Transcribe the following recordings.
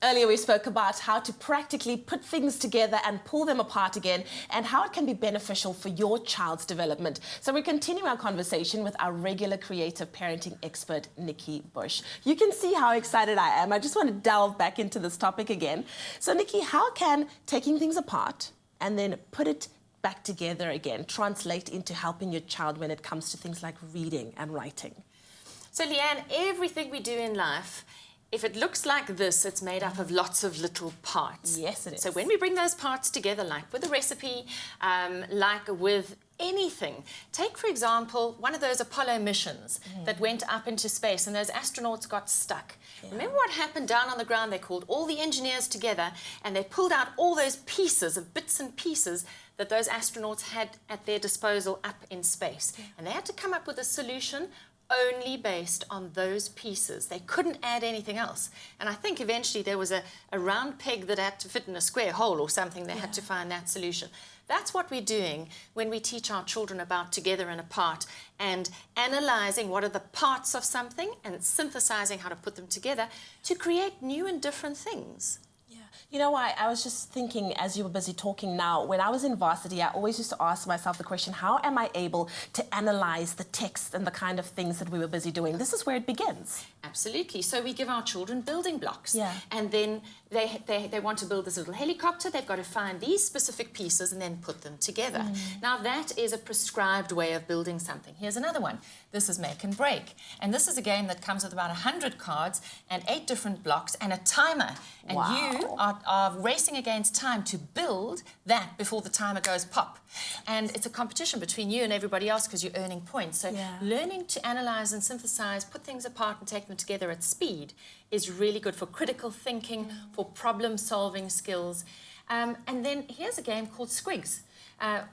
Earlier we spoke about how to practically put things together and pull them apart again, and how it can be beneficial for your child's development. So we continue our conversation with our regular creative parenting expert, Nikki Bush. You can see how excited I am. I just want to delve back into this topic again. So Nikki, how can taking things apart and then put it back together again translate into helping your child when it comes to things like reading and writing? So Leanne, everything we do in life, if it looks like this, it's made up of lots of little parts. Yes, it is. So when we bring those parts together, like with a recipe, like with anything, take, for example, one of those Apollo missions that went up into space and those astronauts got stuck. Yeah. Remember what happened down on the ground? They called all the engineers together and they pulled out all those pieces of bits and pieces that those astronauts had at their disposal up in space. Yeah. And they had to come up with a solution only based on those pieces. They couldn't add anything else. And I think eventually there was a round peg that had to fit in a square hole or something. They had to find that solution. That's what we're doing when we teach our children about together and apart, and analysing what are the parts of something and synthesising how to put them together to create new and different things. You know what, I was just thinking as you were busy talking now, when I was in varsity, I always used to ask myself the question, how am I able to analyse the text and the kind of things that we were busy doing? This is where it begins. Absolutely. So we give our children building blocks. Yeah. And then they want to build this little helicopter. They've got to find these specific pieces and then put them together. Now that is a prescribed way of building something. Here's another one. This is make and break. And this is a game that comes with about 100 cards and 8 different blocks and a timer. And you are racing against time to build that before the timer goes pop. And it's a competition between you and everybody else because you're earning points. So learning to analyse and synthesise, put things apart and take them together at speed is really good for critical thinking, for problem-solving skills. And then here's a game called Squigs.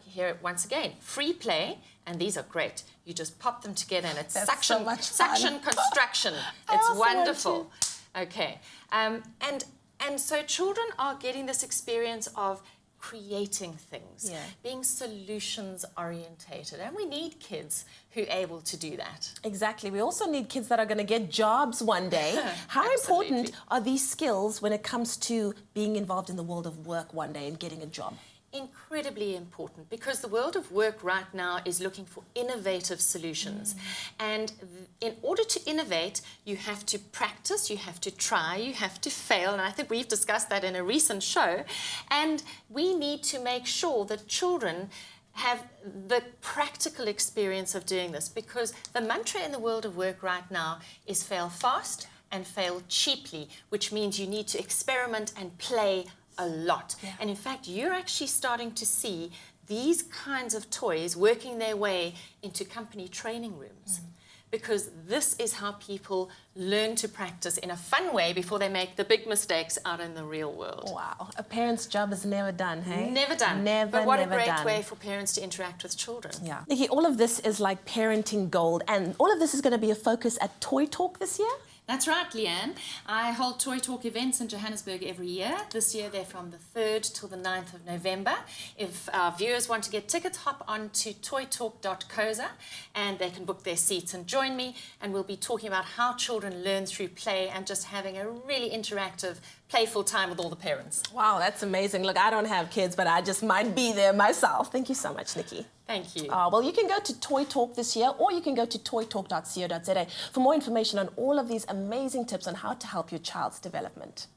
Here, once again, free play, and these are great. You just pop them together and it's suction construction. It's wonderful. Okay. And so children are getting this experience of creating things, being solutions orientated, and we need kids who are able to do that. Exactly. We also need kids that are going to get jobs one day. How important are these skills when it comes to being involved in the world of work one day and getting a job? Incredibly important, because the world of work right now is looking for innovative solutions. And in order to innovate, you have to practice, you have to try, you have to fail. And I think we've discussed that in a recent show. And we need to make sure that children have the practical experience of doing this, because the mantra in the world of work right now is fail fast and fail cheaply, which means you need to experiment and play a lot. And in fact, you're actually starting to see these kinds of toys working their way into company training rooms, because this is how people learn to practice in a fun way before they make the big mistakes out in the real world. Wow, a parent's job is never done, hey? Never done. But what a great way for parents to interact with children. Yeah. Nikki, all of this is like parenting gold, and all of this is going to be a focus at Toy Talk this year? That's right, Leanne. I hold Toy Talk events in Johannesburg every year. This year they're from the 3rd till the 9th of November. If our viewers want to get tickets, hop on to toytalk.coza and they can book their seats and join me, and we'll be talking about how children learn through play and just having a really interactive, playful time with all the parents. Wow, that's amazing. Look, I don't have kids, but I just might be there myself. Thank you so much, Nikki. Thank you. Well, you can go to Toy Talk this year, or you can go to toytalk.co.za for more information on all of these amazing tips on how to help your child's development.